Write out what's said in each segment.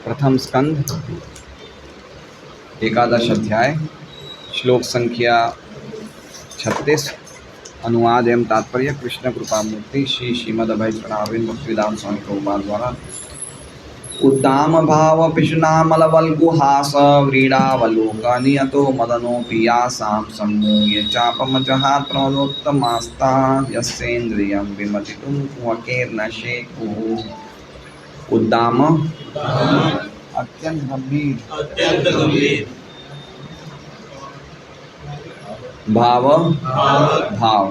प्रथम स्कंध एकादश अध्याय श्लोक संख्या 36। अनुवाद एवं तात्पर्य कृष्ण कृपा मूर्ति श्री श्रीमद अभय चरणारविंद भक्तिवेदांत स्वामी प्रभुपाद द्वारा। उद्दाम भाव पिशुनामलवल्गुहास व्रीडावलोकनियतो मदनो पियासां सम्मूय चापमजहात् प्रमदोत्तमास्ता यस्येन्द्रियं विमथितुं कुहकेर्न शेकुः। उद्दाम अत्यंत गंभीर, भाव भाव,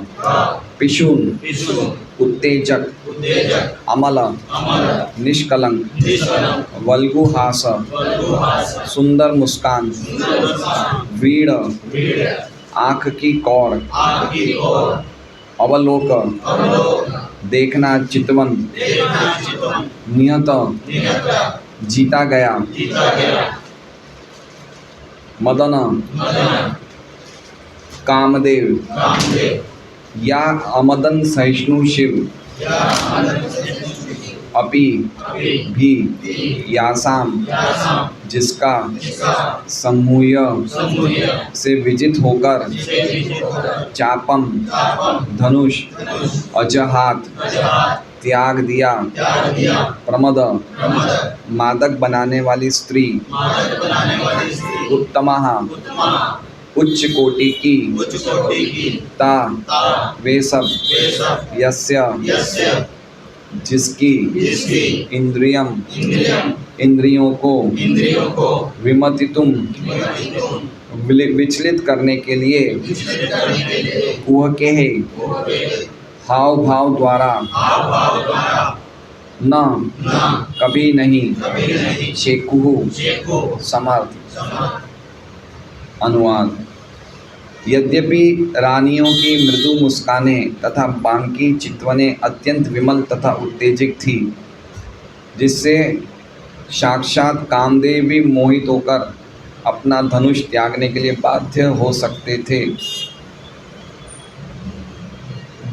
पिशुन उत्तेजक, अमल निष्कलंक, वल्गुहास सुंदर मुस्कान, वीड़ आँख की कौड़, अवलोक देखना चितवन, नियत जीता गया, मदन कामदेव या अमदन सहिष्णु शिव, अपि भी यासाम जिसका, सम्मूय से विजित होकर, चापम धनुष, अजहात त्याग दिया, प्रमद मादक बनाने वाली स्त्री, उत्तमः उच्च कोटि की, ता वे सब, यस्य जिसकी, इंद्रियम इंद्रियों को, विमथितुम विचलित करने के लिए, कुहकेह हाव भाव द्वारा, न कभी नहीं, शेकुः समर्थ। अनुवाद। यद्यपि रानियों की मृदु मुस्कानें तथा बांकी चितवनें अत्यंत विमल तथा उत्तेजित थी, जिससे साक्षात कामदेव भी मोहित होकर अपना धनुष त्यागने के लिए बाध्य हो सकते थे,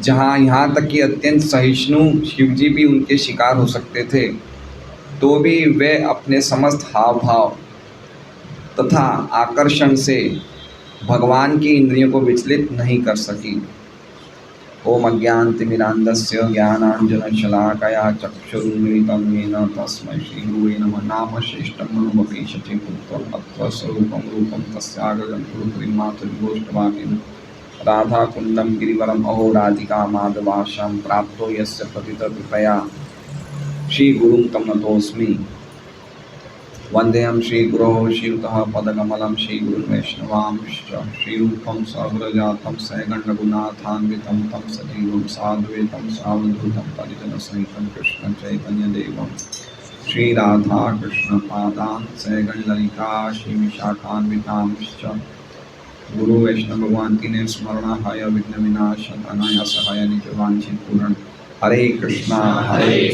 यहाँ तक कि अत्यंत सहिष्णु शिवजी भी उनके शिकार हो सकते थे, तो भी वे अपने समस्त हाव भाव तथा आकर्षण से भगवान की इंद्रियों को विचलित नहीं कर सकी। ओम अज्ञानतिमिरान्धस्य ज्ञानाञ्जनशलाकया चक्षुरुन्मीलितं येन तस्मै श्रीगुरुवे नमः। नाम श्रेष्ठं मनुमपि शचीपुत्रम् अत्र स्वरूपं रूपं तस्याग्रजं गुरुपुरीमातुर्गोष्ठवाकिन् राधाकुण्डं गिरिवरम् अहो राधिका माधवाश्रमं प्राप्तो यस्य पतितकृपया श्रीगुरुं तं नतोऽस्मि। वन्देऽहं श्रीगुरोः श्रीयुतः पदकमलं श्रीगुरुं वैष्णवांश्च श्रीरूपं सह्रजातं सैगण्डगुणाथान्वितं तं सजीवं साद्वैतं सावधूतं परिजनसहितं कृष्णचैतन्यदेवं श्रीराधाकृष्णपादान् सैगण्डललिता श्रीविशाखान्वितांश्च गुरु वैष्णव भगवान की ने स्मरणाय विघ्नविनाशाय अनायासाय निजवांछितपूर्ण। हरे कृष्णा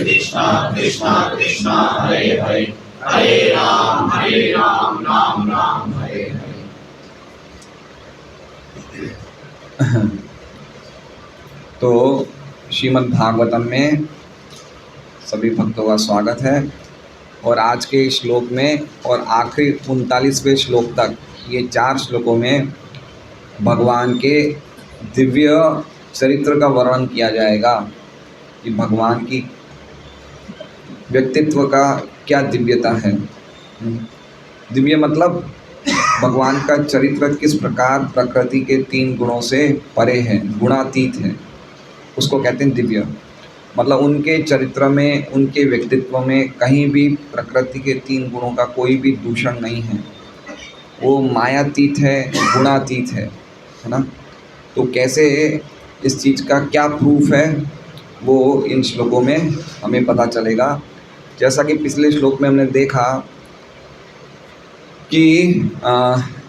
कृष्णा कृष्णा हरे हरे, हरे राम राम राम हरे हरे। तो श्रीमद् भागवतम में सभी भक्तों का स्वागत है। और आज के श्लोक में और आखिरी 39वें श्लोक तक, ये 4 श्लोकों में भगवान के दिव्य चरित्र का वर्णन किया जाएगा कि भगवान की व्यक्तित्व का क्या दिव्यता है। दिव्य मतलब भगवान का चरित्र किस प्रकार प्रकृति के 3 गुणों से परे है, गुणातीत है, उसको कहते हैं दिव्य। मतलब उनके चरित्र में, उनके व्यक्तित्व में कहीं भी प्रकृति के 3 गुणों का कोई भी दूषण नहीं है। वो मायातीत है, गुणातीत है ना। तो कैसे इस चीज़ का क्या प्रूफ है, वो इन श्लोकों में हमें पता चलेगा। जैसा कि पिछले श्लोक में हमने देखा कि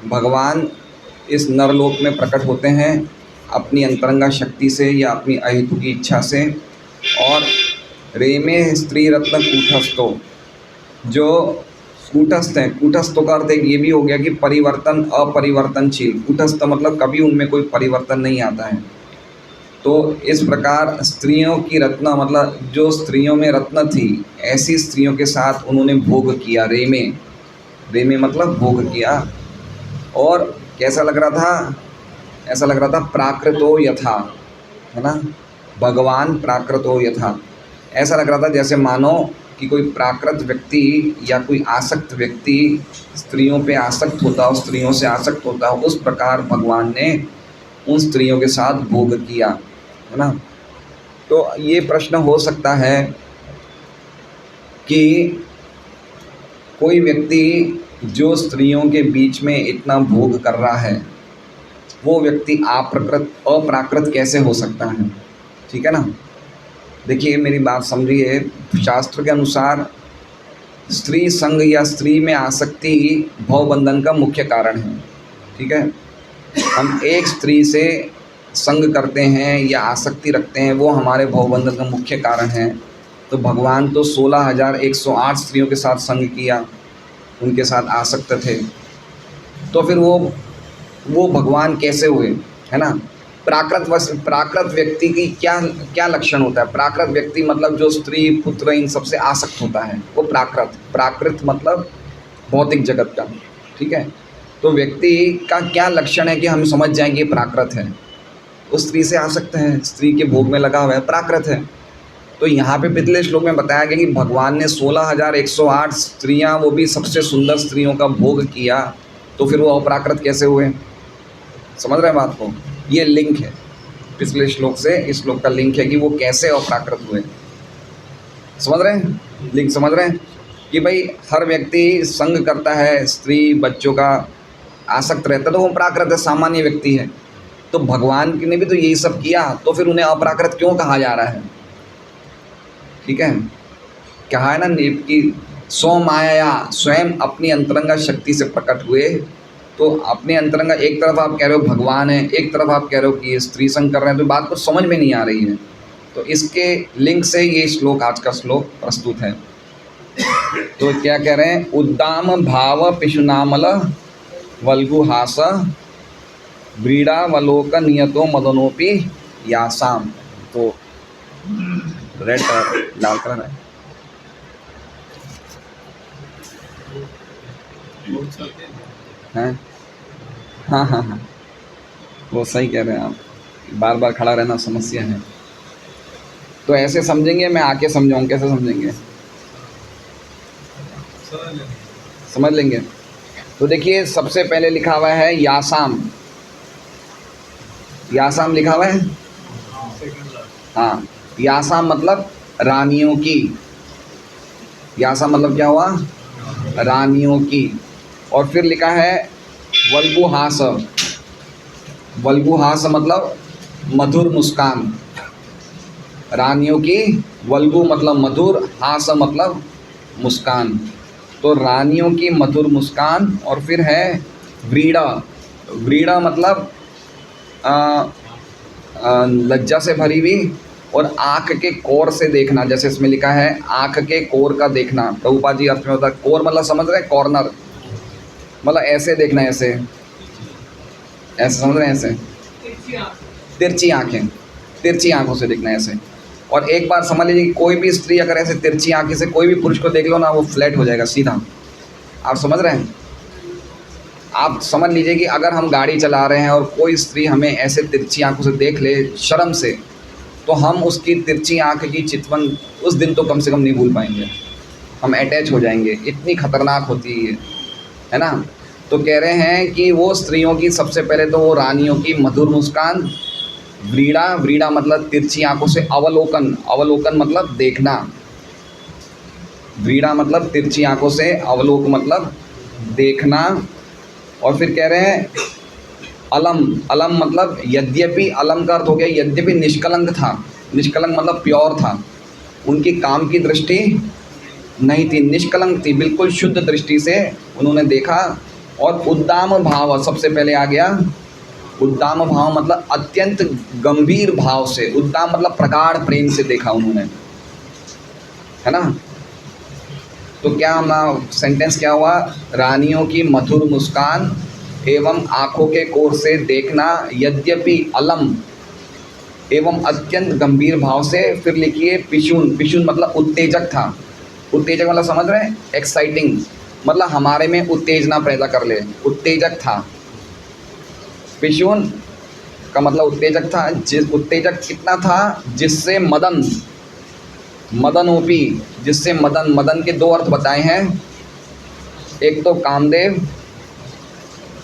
भगवान इस नरलोक में प्रकट होते हैं अपनी अंतरंगा शक्ति से या अपनी अहेतु की इच्छा से। और रेमे स्त्री रत्न कूटस्थो, जो कूटस्थ हैं, कूटस्थों का अर्थ ये भी हो गया कि परिवर्तन अपरिवर्तनशील। कूटस्थ मतलब कभी उनमें कोई परिवर्तन नहीं आता है। तो इस प्रकार स्त्रियों की रत्न मतलब जो स्त्रियों में रत्न थी, ऐसी स्त्रियों के साथ उन्होंने भोग किया। रेमे, रेमे मतलब भोग किया। और कैसा लग रहा था? ऐसा लग रहा था प्राकृतो यथा, है ना, भगवान प्राकृतो यथा। ऐसा लग रहा था जैसे मानो कि कोई प्राकृत व्यक्ति या कोई आसक्त व्यक्ति स्त्रियों पे आसक्त होता हो, स्त्रियों से आसक्त होता हो, उस प्रकार भगवान ने उन स्त्रियों के साथ भोग किया, है ना। तो ये प्रश्न हो सकता है कि कोई व्यक्ति जो स्त्रियों के बीच में इतना भोग कर रहा है, वो व्यक्ति अप्राकृत कैसे हो सकता है? ठीक है ना। देखिए मेरी बात समझिए, शास्त्र के अनुसार स्त्री संग या स्त्री में आसक्ति भवबंधन का मुख्य कारण है। ठीक है, हम एक स्त्री से संग करते हैं या आसक्ति रखते हैं, वो हमारे भवबंधन का मुख्य कारण है। तो भगवान तो 16,108 स्त्रियों के साथ संग किया, उनके साथ आसक्त थे, तो फिर वो भगवान कैसे हुए, है ना। प्राकृत व्यक्ति की क्या क्या लक्षण होता है? प्राकृत व्यक्ति मतलब जो स्त्री पुत्र इन सबसे आसक्त होता है, वो प्राकृत मतलब भौतिक जगत का। ठीक है, तो व्यक्ति का क्या लक्षण है कि हम समझ जाएं कि ये प्राकृत है? उस स्त्री से आसक्त है, स्त्री के भोग में लगा हुआ है, प्राकृत है। तो यहाँ पे पिछले श्लोक में बताया गया कि भगवान ने 16,108 स्त्रियाँ, वो भी सबसे सुंदर स्त्रियों का भोग किया, तो फिर वो अप्राकृत कैसे हुए? समझ रहे हैं बात को? ये लिंक है पिछले श्लोक से, इस श्लोक का लिंक है कि वो कैसे अप्राकृत हुए। समझ रहे हैं? लिंक समझ रहे हैं कि भाई हर व्यक्ति संग करता है, स्त्री बच्चों का आसक्त रहता है, तो वो प्राकृत है, सामान्य व्यक्ति है। तो भगवान ने भी तो यही सब किया, तो फिर उन्हें अप्राकृत क्यों कहा जा रहा है? ठीक है, कहा है ना कि सो माया, स्वयं अपनी अंतरंगा शक्ति से प्रकट हुए। तो अपने अंतरंगा, एक तरफ आप कह रहे हो भगवान है, एक तरफ आप कह रहे हो कि ये स्त्री संग कर रहे हैं, तो बात कुछ समझ में नहीं आ रही है। तो इसके लिंक से ये श्लोक, आज का श्लोक प्रस्तुत है। तो क्या कह रहे हैं? उद्दाम भाव पिशुनामल वल्गुहास व्रीड़ावलोक नियतो मदनोपि यासाम। तो रेड कलर, लाल कलर है। हैं? हाँ हाँ हाँ, वो सही कह रहे हैं आप, बार बार खड़ा रहना समस्या है। तो ऐसे समझेंगे, मैं आके समझाऊँ, कैसे समझेंगे? समझ लेंगे। तो देखिए सबसे पहले लिखा हुआ है यासाम, यासाम लिखा हुआ है। हाँ, यासाम मतलब रानियों की। यासाम मतलब क्या हुआ? रानियों की। और फिर लिखा है वल्गुहास, वल्गुहास मतलब मधुर मुस्कान। रानियों की, वल्गु मतलब मधुर, हास मतलब मुस्कान। तो रानियों की मधुर मुस्कान। और फिर है व्रीड़ा, व्रीड़ा मतलब लज्जा से भरी हुई और आँख के कोर से देखना, जैसे इसमें लिखा है आँख के कोर का देखना। प्रभुपाद जी अर्थ में होता है कोर मतलब समझ रहे हैं, कॉर्नर मतलब ऐसे देखना, ऐसे ऐसे समझ रहे हैं, ऐसे तिरछी आँखें, तिरछी आँखों से देखना ऐसे। और एक बार समझ लीजिए कि कोई भी स्त्री अगर ऐसे तिरछी आँखें से कोई भी पुरुष को देख लो ना, वो फ्लैट हो जाएगा सीधा। आप समझ रहे हैं? आप समझ लीजिए कि अगर हम गाड़ी चला रहे हैं और कोई स्त्री हमें ऐसे तिरछी आँखों से देख ले शर्म से, तो हम उसकी तिरछी आँख की चितवन उस दिन तो कम से कम नहीं भूल पाएंगे, हम अटैच हो जाएंगे, इतनी खतरनाक होती है ना। तो कह रहे हैं कि वो स्त्रियों की सबसे पहले तो वो रानियों की मधुर मुस्कान, व्रीड़ा, व्रीड़ा मतलब तिरछी आँखों से अवलोकन, अवलोकन मतलब देखना, व्रीड़ा मतलब तिरछी आँखों से, अवलोक मतलब देखना। और फिर कह रहे हैं अलम, अलम मतलब यद्यपि, अलम का अर्थ हो गया यद्यपि निष्कलंक था, निष्कलंक मतलब प्योर था, उनकी काम की दृष्टि नहीं थी, निष्कलंक थी, बिल्कुल शुद्ध दृष्टि से उन्होंने देखा। और उद्दाम भाव सबसे पहले आ गया, उद्दाम भाव मतलब अत्यंत गंभीर भाव से, उद्दाम मतलब प्रगाढ़ प्रेम से देखा उन्होंने, है ना। तो क्या हमारा सेंटेंस क्या हुआ? रानियों की मधुर मुस्कान एवं आँखों के कोर से देखना, यद्यपि अलम, एवं अत्यंत गंभीर भाव से। फिर लिखिए पिशून। पिशून मतलब उत्तेजक था। उत्तेजक मतलब समझ रहे हैं, एक्साइटिंग, मतलब हमारे में उत्तेजना पैदा कर ले, उत्तेजक था। पिशून का मतलब उत्तेजक था। जिस उत्तेजक कितना था, जिससे मदन, मदनोपी, जिससे मदन, मदन के दो अर्थ बताए हैं। एक तो कामदेव,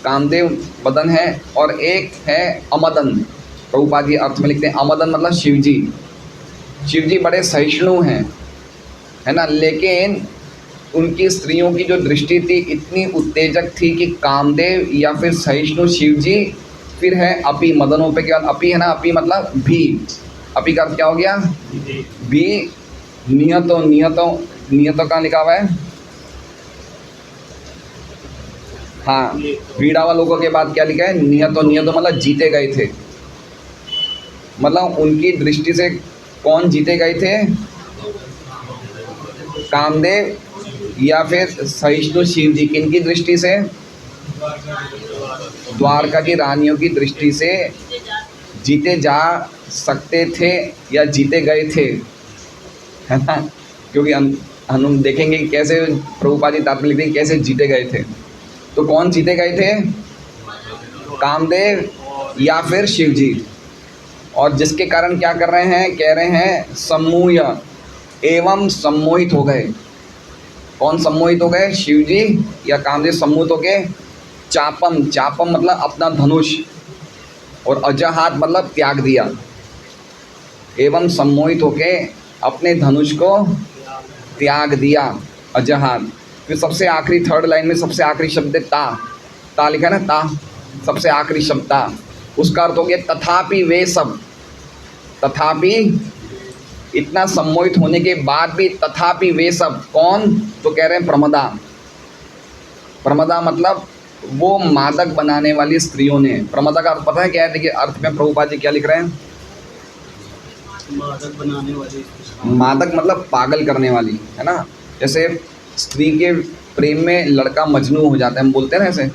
कामदेव मदन है, और एक है अमदन। प्रभुपाद जी अर्थ में लिखते हैं अमदन मतलब शिवजी। शिवजी बड़े सहिष्णु हैं, है ना, लेकिन उनकी स्त्रियों की जो दृष्टि थी इतनी उत्तेजक थी कि कामदेव या फिर सहिष्णु शिवजी, फिर है अपी, मदनों पे क्या अपी है ना, अपी मतलब भी। अपी का अर्थ क्या हो गया, भी। नियतो, नियतो, नियतो का लिखा हुआ है, हाँ, वीड़ा लोगों के बाद क्या लिखा है, नियतो। नियतो मतलब जीते गए थे, मतलब उनकी दृष्टि से कौन जीते गए थे, कामदेव या फिर सहिष्णु शिव जी। किनकी दृष्टि से, द्वारका की रानियों की दृष्टि से जीते जा सकते थे या जीते गए थे, है ना। क्योंकि हम देखेंगे कि कैसे प्रभुपाद जी तात्पर्य लिखते हैं कैसे जीते गए थे। तो कौन जीते गए थे, कामदेव या फिर शिव जी। और जिसके कारण क्या कर रहे हैं, कह रहे हैं सम्मोह एवं सम्मोहित हो गए। कौन सम्मोहित हो गए, शिव जी या कामदेव सम्मोहित हो गए। चापम, चापम मतलब अपना धनुष, और अजहात मतलब त्याग दिया। एवं सम्मोहित होके अपने धनुष को त्याग दिया, अजहात। फिर सबसे आखिरी थर्ड लाइन में सबसे आखिरी शब्द है ता। ता लिखा है ना, ता, सबसे आखिरी शब्द ता। उसका अर्थ हो गया तथापि वे सब। तथापि, इतना सम्मोहित होने के बाद भी तथापि वे सब। कौन, तो कह रहे हैं प्रमदा। प्रमदा मतलब वो मादक बनाने वाली स्त्रियों ने। प्रमदा का अर्थ पता है क्या है, देखिए अर्थ में प्रभुपाद जी क्या लिख रहे हैं, मादक बनाने वाली। मादक मतलब पागल करने वाली, है ना। जैसे स्त्री के प्रेम में लड़का मजनू हो जाता है, हम बोलते हैं ना, ऐसे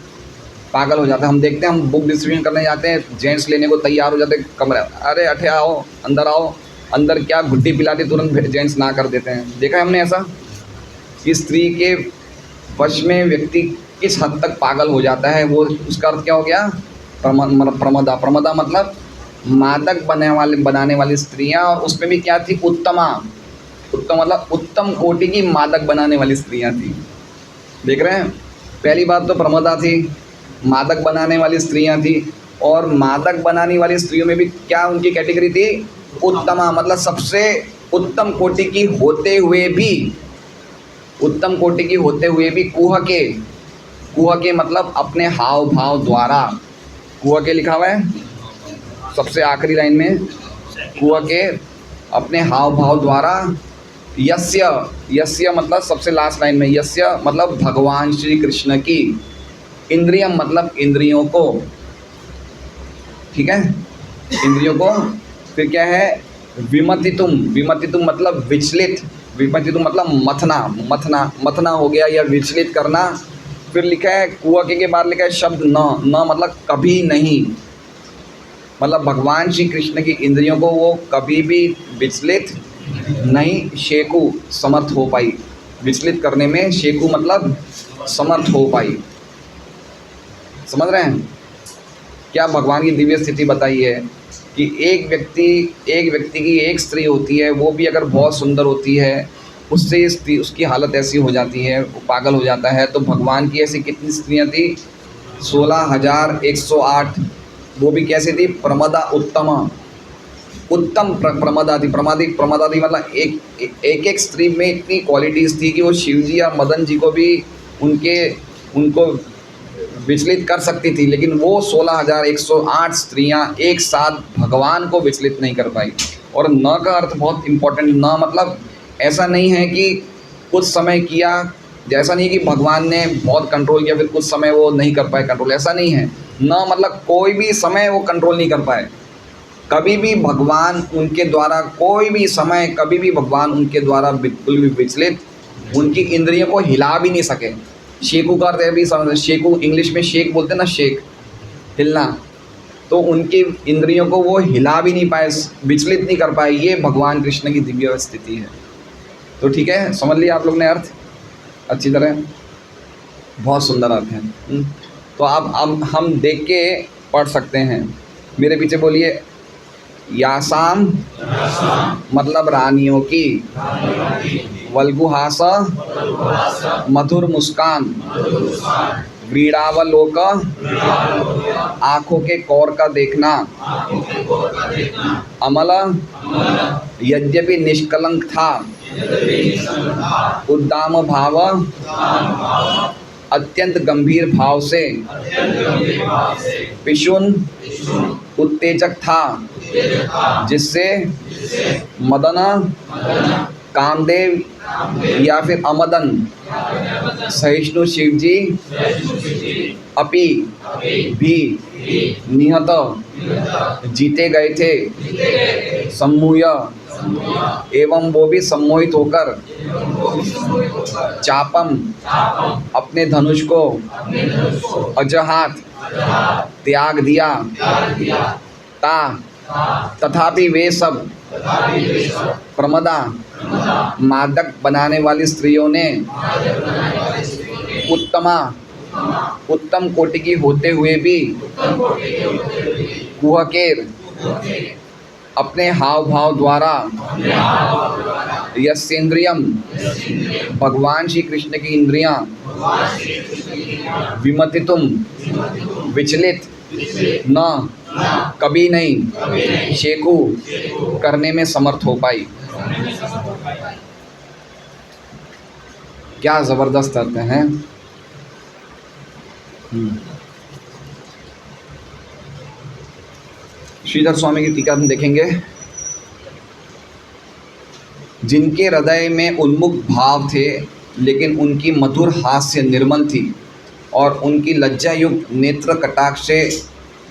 पागल हो जाता है। हम देखते हैं, हम बुक डिस्ट्रीब्यूशन करने जाते हैं, जेंट्स लेने को तैयार हो जाते हैं कमरे, अरे अठे आओ, अंदर आओ, अंदर क्या घुट्टी पिलाती तुरंत जेंट्स ना कर देते हैं। देखा है हमने ऐसा कि स्त्री के वश में व्यक्ति किस हद तक पागल हो जाता है। वो उसका अर्थ क्या हो गया, प्रमदा। प्रमदा मतलब मादक बनाने वाली स्त्रियां, और उसमें भी क्या थी, उत्तमा। उत्तम मतलब उत्तम कोटि की मादक बनाने वाली स्त्रियां थी। देख रहे हैं, पहली बात तो प्रमदा थी, मादक बनाने वाली स्त्रियां थी। और मादक बनाने वाली स्त्रियों में भी क्या उनकी कैटेगरी थी, उत्तमा मतलब सबसे उत्तम कोटि की होते हुए भी, उत्तम कोटि की होते हुए भी कुह के। कुह के मतलब अपने हाव भाव द्वारा। कुह के लिखा हुआ है सबसे आखिरी लाइन में, कुह के अपने हाव भाव द्वारा। यस्य, यस्य मतलब सबसे लास्ट लाइन में, यस्य मतलब भगवान श्री कृष्ण की। इंद्रियम मतलब इंद्रियों को, ठीक है, इंद्रियों को। फिर क्या है, विमतितुम। विमतितुम मतलब विचलित। विमतितुम मतलब मथना, मथना, मथना हो गया या विचलित करना। फिर लिखा है कुआ के बाद लिखा है शब्द न। न मतलब कभी नहीं, मतलब भगवान श्री कृष्ण की इंद्रियों को वो कभी भी विचलित नहीं, शेकु समर्थ हो पाई। विचलित करने में शेकु मतलब समर्थ हो पाई। समझ रहे हैं, क्या भगवान की दिव्य स्थिति बताई है कि एक व्यक्ति की एक स्त्री होती है, वो भी अगर बहुत सुंदर होती है, उससे स्त्री, उसकी हालत ऐसी हो जाती है, वो पागल हो जाता है। तो भगवान की ऐसी कितनी स्त्रियां थी, 16,108। वो भी कैसे थी, प्रमदा उत्तमा, उत्तम प्रमदा थी। प्रमदा थी मतलब एक स्त्री में इतनी क्वालिटीज़ थी कि वो शिव जी या मदन जी को भी उनको विचलित कर सकती थी। लेकिन वो 16,108 स्त्रियां एक साथ भगवान को विचलित नहीं कर पाई। और न का अर्थ बहुत इम्पोर्टेंट। न मतलब ऐसा नहीं है कि कुछ समय किया, जैसा नहीं कि भगवान ने बहुत कंट्रोल किया फिर कुछ समय वो नहीं कर पाए कंट्रोल, ऐसा नहीं है। न मतलब कोई भी समय वो कंट्रोल नहीं कर पाए। कभी भी भगवान उनके द्वारा, कोई भी समय कभी भी भगवान उनके द्वारा बिल्कुल भी विचलित, उनकी इंद्रियों को हिला भी नहीं सके। शेकू का अर्थ भी समझ, शेकू इंग्लिश में शेक बोलते हैं ना, शेक हिलना। तो उनकी इंद्रियों को वो हिला भी नहीं पाए, विचलित नहीं कर पाए। ये भगवान कृष्ण की दिव्य स्थिति है। तो ठीक है, समझ लिया आप लोग ने अर्थ अच्छी तरह, बहुत सुंदर अर्थ है। तो अब हम देख के पढ़ सकते हैं। मेरे पीछे बोलिए, यासाम मतलब रानियों की, वल्गुहास मधुर मुस्कान, व्रीड़ावलोक आँखों के कौर का देखना, अमल यद्यपि निष्कलंक था, उद्दाम भाव अत्यंत गंभीर भाव से, पिशुन उत्तेजक था, जिससे मदन कामदेव या फिर अमदन सहिष्णु शिव जी अपि भी निहत जीते गए थे, सम्मूय एवं वो भी सम्मोहित होकर चापम अपने धनुष को अजहात त्याग दिया, ता तथापि वे सब प्रमदा मादक बनाने वाली स्त्रियों ने उत्तम कोटि की होते हुए भी कुहकेर अपने हाव भाव द्वारा यस्येंद्रियम भगवान श्री कृष्ण की इंद्रियां विमतितुम विचलित न कभी नहीं शेकू करने में समर्थ हो पाई। क्या जबरदस्त अर्थ हैं। श्रीधर स्वामी की टीका हम देखेंगे। जिनके हृदय में उन्मुख भाव थे, लेकिन उनकी मधुर हास्य निर्मल थी और उनकी लज्जा युक्त नेत्र कटाक्ष से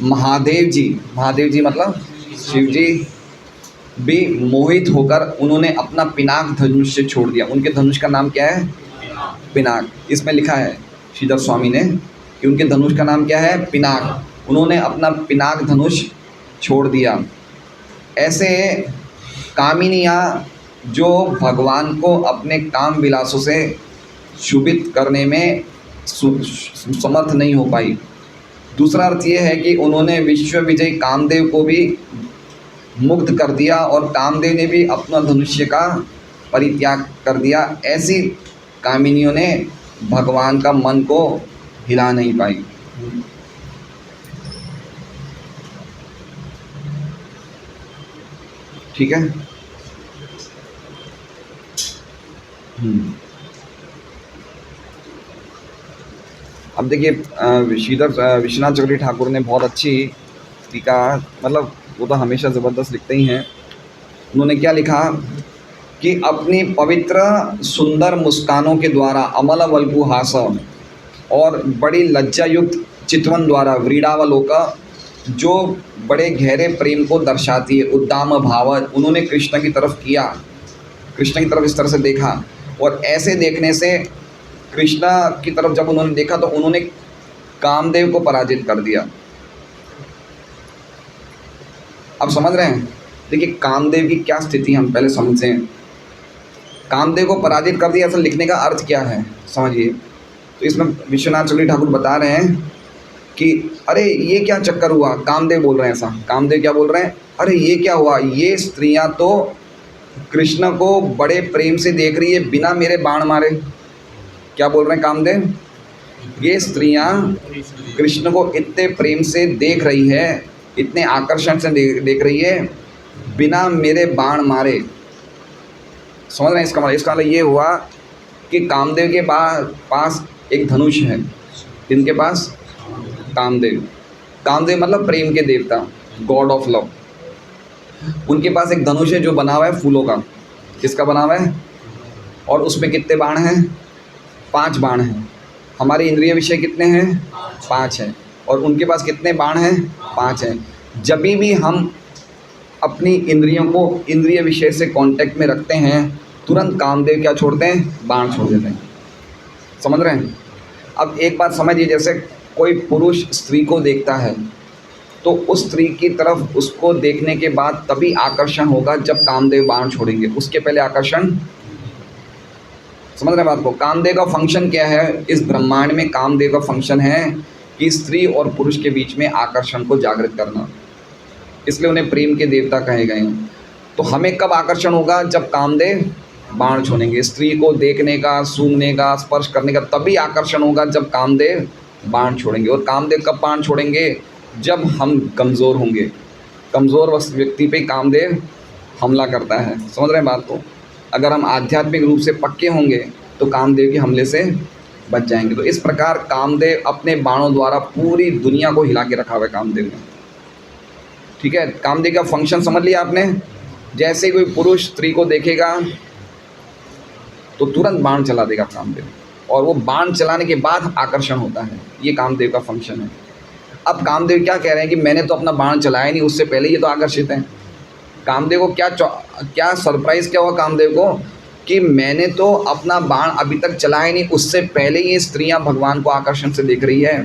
महादेव जी मतलब शिव जी भी मोहित होकर उन्होंने अपना पिनाक धनुष से छोड़ दिया। उनके धनुष का नाम क्या है? पिनाक। इसमें लिखा है श्रीधर स्वामी ने कि उनके धनुष का नाम क्या है? पिनाक। उन्होंने अपना पिनाक धनुष छोड़ दिया। ऐसे कामिनियाँ जो भगवान को अपने काम विलासों से शुभित करने में समर्थ नहीं हो पाई। दूसरा अर्थ ये है कि उन्होंने विश्व विजयी कामदेव को भी मुग्ध कर दिया और कामदेव ने भी अपना धनुष्य का परित्याग कर दिया। ऐसी कामिनियों ने भगवान का मन को हिला नहीं पाई। ठीक है। अब देखिए श्रीधर विश्वनाथ चक्रवर्ती ठाकुर ने बहुत अच्छी टीका, मतलब वो तो हमेशा ज़बरदस्त लिखते ही हैं। उन्होंने क्या लिखा कि अपनी पवित्र सुंदर मुस्कानों के द्वारा अमल वल्गुहास और बड़ी लज्जा युक्त चितवन द्वारा व्रीड़ावलोका जो बड़े गहरे प्रेम को दर्शाती है, उद्दाम भाव उन्होंने कृष्ण की तरफ किया, कृष्ण की तरफ इस तरह से देखा। और ऐसे देखने से कृष्ण की तरफ जब उन्होंने देखा तो उन्होंने कामदेव को पराजित कर दिया। अब समझ रहे हैं? देखिए कामदेव की क्या स्थिति हम पहले समझें। कामदेव को पराजित कर दिया, ऐसा लिखने का अर्थ क्या है समझिए। तो इसमें विश्वनाथ चक्रवर्ती ठाकुर बता रहे हैं कि अरे ये क्या चक्कर हुआ। कामदेव बोल रहे हैं ऐसा, कामदेव क्या बोल रहे हैं? अरे ये क्या हुआ, ये स्त्रियां तो कृष्ण को बड़े प्रेम से देख रही है बिना मेरे बाण मारे। क्या बोल रहे हैं कामदेव? ये स्त्रियां कृष्ण को इतने प्रेम से देख रही है, इतने आकर्षण से देख रही है बिना मेरे बाण मारे। समझ रहे हैं इसका मतलब? इसका मतलब ये हुआ कि कामदेव के पास एक धनुष है। इनके पास कामदेव मतलब प्रेम के देवता, गॉड ऑफ लव। उनके पास एक धनुष है जो बना हुआ है फूलों का। किसका बना हुआ है? और उसमें कितने बाण हैं? 5 बाण हैं। हमारे इंद्रिय विषय कितने हैं? 5 हैं। और उनके पास कितने बाण हैं? 5 हैं। जब भी हम अपनी इंद्रियों को इंद्रिय विषय से कांटेक्ट में रखते हैं, तुरंत कामदेव क्या छोड़ते हैं? बाण छोड़ देते हैं। समझ रहे हैं? अब एक बात समझिए, जैसे कोई पुरुष स्त्री को देखता है तो उस स्त्री की तरफ उसको देखने के बाद तभी आकर्षण होगा जब कामदेव बाण छोड़ेंगे, उसके पहले आकर्षण। समझ रहे हैं बात को? कामदेव का फंक्शन क्या है इस ब्रह्मांड में? कामदेव का फंक्शन है कि स्त्री और पुरुष के बीच में आकर्षण को जागृत करना, इसलिए उन्हें प्रेम के देवता कहे गए हैं। तो हमें कब आकर्षण होगा? जब कामदेव बाण छोड़ेंगे। स्त्री को देखने का, सूंघने का, स्पर्श करने का तभी आकर्षण होगा जब कामदेव बाण छोड़ेंगे। और कामदेव कब बाण छोड़ेंगे? जब हम कमज़ोर होंगे। कमज़ोर व्यक्ति पे कामदेव हमला करता है। समझ रहे हैं बात को? अगर हम आध्यात्मिक रूप से पक्के होंगे तो कामदेव के हमले से बच जाएंगे। तो इस प्रकार कामदेव अपने बाणों द्वारा पूरी दुनिया को हिला के रखा हुआ है कामदेव ने। ठीक है, कामदेव का फंक्शन समझ लिया आपने? जैसे ही कोई पुरुष स्त्री को देखेगा तो तुरंत बाण चला देगा कामदेव, और वो बाण चलाने के बाद आकर्षण होता है। ये कामदेव का फंक्शन है। अब कामदेव क्या कह रहे हैं कि मैंने तो अपना बाण चलाया नहीं, उससे पहले ये तो आकर्षित हैं। कामदेव को क्या सरप्राइज़ क्या हुआ कामदेव को कि मैंने तो अपना बाण अभी तक चलाया नहीं, उससे पहले ये स्त्रियां भगवान को आकर्षण से देख रही है।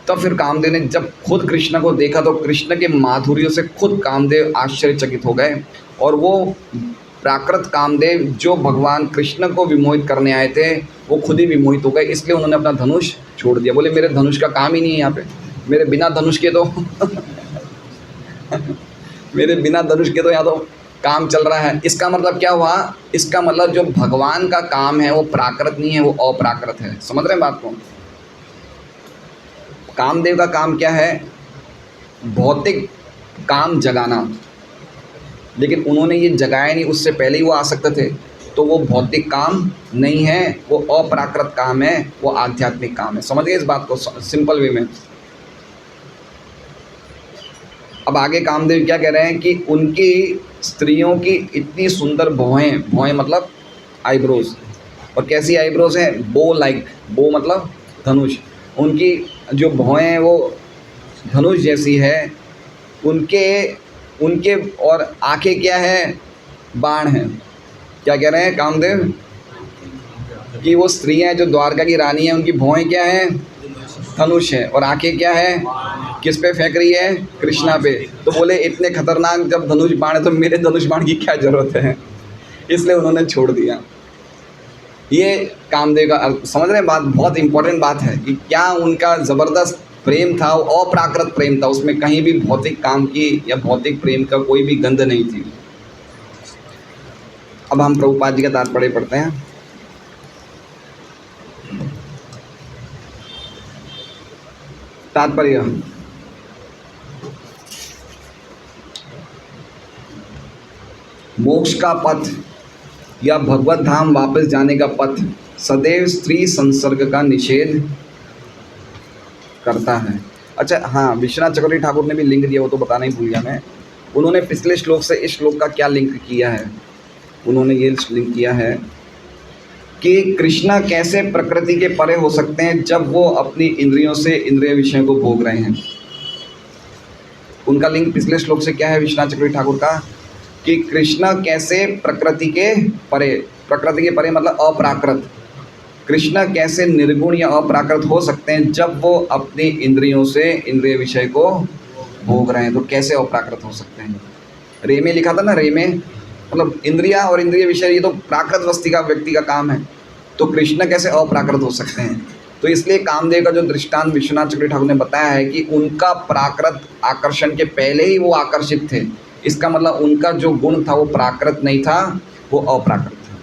तब फिर कामदेव ने जब खुद कृष्ण को देखा तो कृष्ण के माधुर्यों से खुद कामदेव आश्चर्यचकित हो गए, और वो प्राकृत कामदेव जो भगवान कृष्ण को विमोहित करने आए थे वो खुद ही विमोहित हो गए। इसलिए उन्होंने अपना धनुष छोड़ दिया। बोले मेरे धनुष का काम ही नहीं है यहाँ पे, मेरे बिना धनुष के तो मेरे बिना धनुष के तो यहाँ तो काम चल रहा है। इसका मतलब क्या हुआ? इसका मतलब जो भगवान का काम है वो प्राकृत नहीं है, वो अप्राकृत है। समझ रहे हैं बात को? कामदेव का काम क्या है? भौतिक काम जगाना, लेकिन उन्होंने ये जगाया नहीं, उससे पहले ही वो आसक्त थे। तो वो भौतिक काम नहीं है, वो अप्राकृत काम है, वो आध्यात्मिक काम है। समझ गए इस बात को सिंपल वे में? अब आगे कामदेव क्या कह रहे हैं कि उनकी स्त्रियों की इतनी सुंदर भौहें, भौहें मतलब आईब्रोज, और कैसी आईब्रोज हैं? बो लाइक, बो मतलब धनुष। उनकी जो भौहें हैं वो धनुष जैसी है। उनके और आंखें क्या है? बाण हैं। क्या कह रहे हैं कामदेव कि वो स्त्रियां जो द्वारका की रानी हैं उनकी भौहें क्या हैं? धनुष है, और आंखें क्या है? किस पे फेंक रही है? कृष्णा पे। तो बोले इतने खतरनाक जब धनुष बाण है तो मेरे धनुष बाण की क्या जरूरत है? इसलिए उन्होंने छोड़ दिया। ये कामदेव का अर्थ समझ रहे हैं? बात बहुत इंपॉर्टेंट बात है कि क्या उनका ज़बरदस्त प्रेम था, वो अप्राकृत प्रेम था, उसमें कहीं भी भौतिक काम की या भौतिक प्रेम का कोई भी गंध नहीं थी। अब हम प्रभुपाद जी का तात्पर्य पढ़ते हैं। तात्पर्य, मोक्ष का पथ या भगवत धाम वापस जाने का पथ सदैव स्त्री संसर्ग का निषेध करता है। अच्छा हाँ, विश्वनाथ चक्रवर्ती ठाकुर ने भी लिंक दिया, वो तो बताना ही भूल गया मैं। उन्होंने पिछले श्लोक से इस श्लोक का क्या लिंक किया है? उन्होंने ये लिंक किया है कि कृष्णा कैसे प्रकृति के परे हो सकते हैं जब वो अपनी इंद्रियों से इंद्रिय विषयों को भोग रहे हैं। उनका लिंक पिछले श्लोक से क्या है विश्वनाथ चक्रवर्ती ठाकुर का? कि कृष्णा कैसे प्रकृति के परे, प्रकृति के परे मतलब अप्राकृत, कृष्ण कैसे निर्गुण या अप्राकृत हो सकते हैं जब वो अपनी इंद्रियों से इंद्रिय विषय को भोग रहे हैं। तो कैसे अप्राकृत हो सकते हैं? रे में लिखा था ना, रे में मतलब इंद्रिया और इंद्रिय विषय ये तो प्राकृत वस्ती का व्यक्ति का काम है, तो कृष्ण कैसे अप्राकृत हो सकते हैं? तो इसलिए कामदेव का जो दृष्टांत विश्वनाथ चक्रवर्ती ठाकुर ने बताया है कि उनका प्राकृत आकर्षण के पहले ही वो आकर्षित थे। इसका मतलब उनका जो गुण था वो प्राकृत नहीं था, वो अप्राकृत था।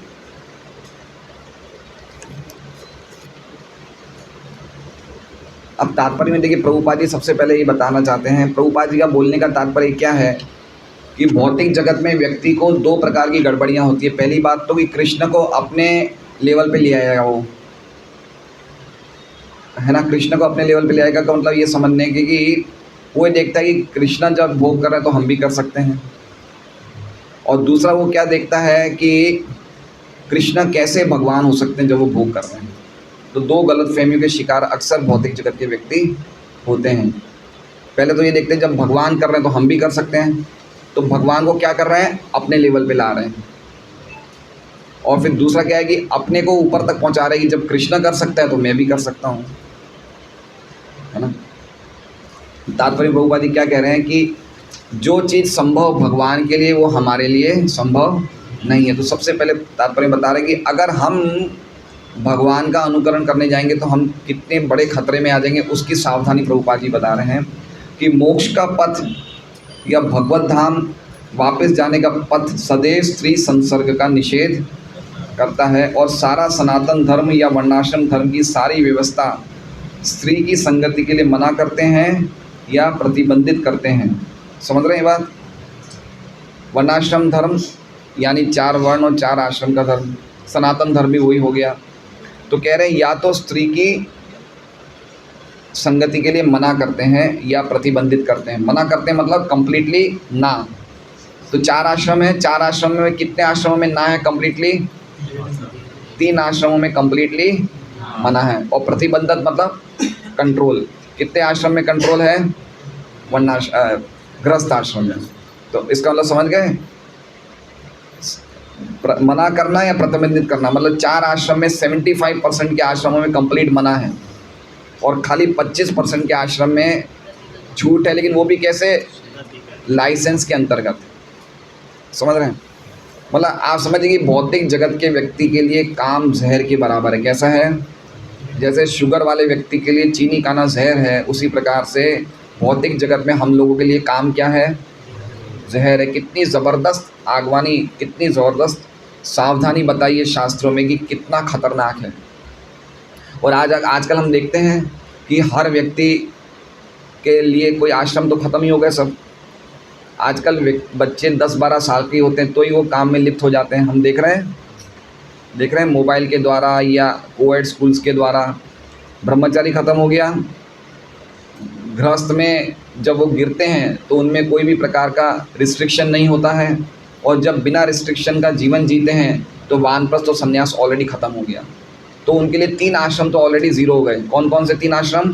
अब तात्पर्य में देखिए, प्रभुपाद जी सबसे पहले ये बताना चाहते हैं, प्रभुपाद जी का बोलने का तात्पर्य क्या है कि भौतिक जगत में व्यक्ति को दो प्रकार की गड़बड़ियाँ होती है। पहली बात तो कि कृष्ण को अपने लेवल पे ले आएगा, वो है ना, कृष्ण को अपने लेवल पे ले आएगा का मतलब ये समझने की कि वो देखता है कि कृष्ण जब भोग कर रहे हैं तो हम भी कर सकते हैं। और दूसरा वो क्या देखता है कि कृष्ण कैसे भगवान हो सकते हैं जब वो भोग कर रहे हैं। तो दो गलतफहमियों के शिकार अक्सर भौतिक जगत के व्यक्ति होते हैं। पहले तो ये देखते हैं जब भगवान कर रहे हैं तो हम भी कर सकते हैं, तो भगवान को क्या कर रहे हैं? अपने लेवल पे ला रहे हैं। और फिर दूसरा क्या है कि अपने को ऊपर तक पहुंचा रहे हैं कि जब कृष्ण कर सकता है तो मैं भी कर सकता हूँ, है ना। तात्पर्य प्रभुपाद जी क्या कह रहे हैं कि जो चीज़ संभव भगवान के लिए वो हमारे लिए संभव नहीं है। तो सबसे पहले तात्पर्य बता रहे हैं कि अगर हम भगवान का अनुकरण करने जाएंगे तो हम कितने बड़े खतरे में आ जाएंगे, उसकी सावधानी प्रभुपाद जी बता रहे हैं कि मोक्ष का पथ या भगवत धाम वापस जाने का पथ सदैव स्त्री संसर्ग का निषेध करता है, और सारा सनातन धर्म या वर्णाश्रम धर्म की सारी व्यवस्था स्त्री की संगति के लिए मना करते हैं या प्रतिबंधित करते हैं। समझ रहे हैं बात? वर्णाश्रम धर्म यानी 4 वर्ण और 4 आश्रम का धर्म, सनातन धर्म भी वही हो गया। तो कह रहे हैं या तो स्त्री की संगति के लिए मना करते हैं या प्रतिबंधित करते हैं। मना करते हैं मतलब कंप्लीटली ना। तो 4 आश्रम है, 4 आश्रम में कितने आश्रमों में ना है कंप्लीटली? 3 आश्रमों में कंप्लीटली मना है। और प्रतिबंधित मतलब कंट्रोल। कितने आश्रम में कंट्रोल है? गृहस्थ आश्रम में। तो इसका मतलब समझ गए? मना करना या प्रतिबंधित करना, मतलब 4 आश्रम में 75% के आश्रमों में कंप्लीट मना है और खाली 25% के आश्रम में छूट है, लेकिन वो भी कैसे? लाइसेंस के अंतर्गत। समझ रहे हैं? मतलब आप समझिए कि भौतिक जगत के व्यक्ति के लिए काम जहर के बराबर है। कैसा है? जैसे शुगर वाले व्यक्ति के लिए चीनी खाना जहर है, उसी प्रकार से भौतिक जगत में हम लोगों के लिए काम क्या है? जहर है। कितनी ज़बरदस्त आगवानी, कितनी ज़बरदस्त सावधानी बताइए शास्त्रों में कि कितना खतरनाक है। और आजकल हम देखते हैं कि हर व्यक्ति के लिए कोई आश्रम तो ख़त्म ही हो गए सब। आजकल बच्चे 10-12 साल के होते हैं तो ही वो काम में लिप्त हो जाते हैं। हम देख रहे हैं मोबाइल के द्वारा या कोएड स्कूल्स के द्वारा। ब्रह्मचारी ख़त्म हो गया। गृहस्थ में जब वो गिरते हैं तो उनमें कोई भी प्रकार का रिस्ट्रिक्शन नहीं होता है, और जब बिना रिस्ट्रिक्शन का जीवन जीते हैं तो वानप्रस्थ और संन्यास ऑलरेडी ख़त्म हो गया। तो उनके लिए 3 आश्रम तो ऑलरेडी ज़ीरो हो गए। कौन कौन से 3 आश्रम?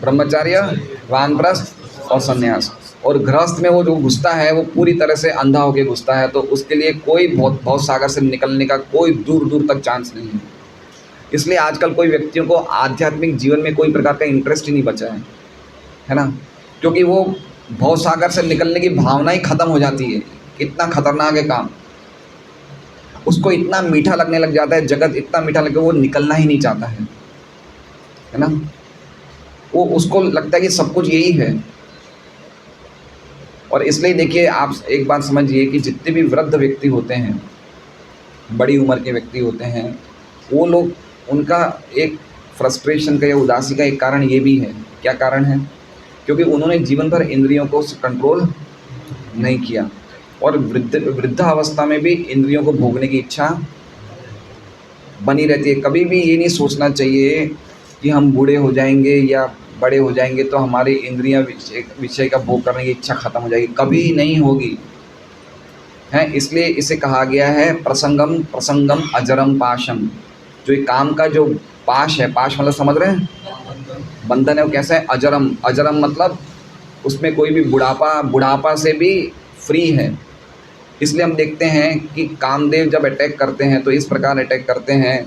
ब्रह्मचार्य, वानप्रस्थ और संन्यास। और गृहस्थ में वो जो घुसता है वो पूरी तरह से अंधा होकर घुसता है, तो उसके लिए कोई भव सागर से निकलने का कोई दूर दूर तक चांस नहीं है। इसलिए आजकल कोई व्यक्तियों को आध्यात्मिक जीवन में कोई प्रकार का इंटरेस्ट ही नहीं बचा है ना, क्योंकि वो भव सागर से निकलने की भावना ही ख़त्म हो जाती है। कितना खतरनाक है काम। उसको इतना मीठा लगने लग जाता है, जगत इतना मीठा लगे वो निकलना ही नहीं चाहता है ना। वो उसको लगता है कि सब कुछ यही है। और इसलिए देखिए, आप एक बात समझिए कि जितने भी वृद्ध व्यक्ति होते हैं, बड़ी उम्र के व्यक्ति होते हैं, वो लोग, उनका एक फ्रस्ट्रेशन का या उदासी का एक कारण ये भी है। क्या कारण है? क्योंकि उन्होंने जीवन भर इंद्रियों को कंट्रोल नहीं किया, और वृद्धावस्था में भी इंद्रियों को भोगने की इच्छा बनी रहती है। कभी भी ये नहीं सोचना चाहिए कि हम बूढ़े हो जाएंगे या बड़े हो जाएंगे तो हमारी इंद्रियां विषय का भोग करने की इच्छा ख़त्म हो जाएगी। कभी नहीं होगी है। इसलिए इसे कहा गया है प्रसंगम प्रसंगम अजरम पाशम। जो ये काम का जो पाश है, पाश मतलब समझ रहे हैं, बंधन है, वो कैसा है? अजरम। अजरम मतलब उसमें कोई भी बुढ़ापा से भी फ्री है। इसलिए हम देखते हैं कि कामदेव जब अटैक करते हैं तो इस प्रकार अटैक करते हैं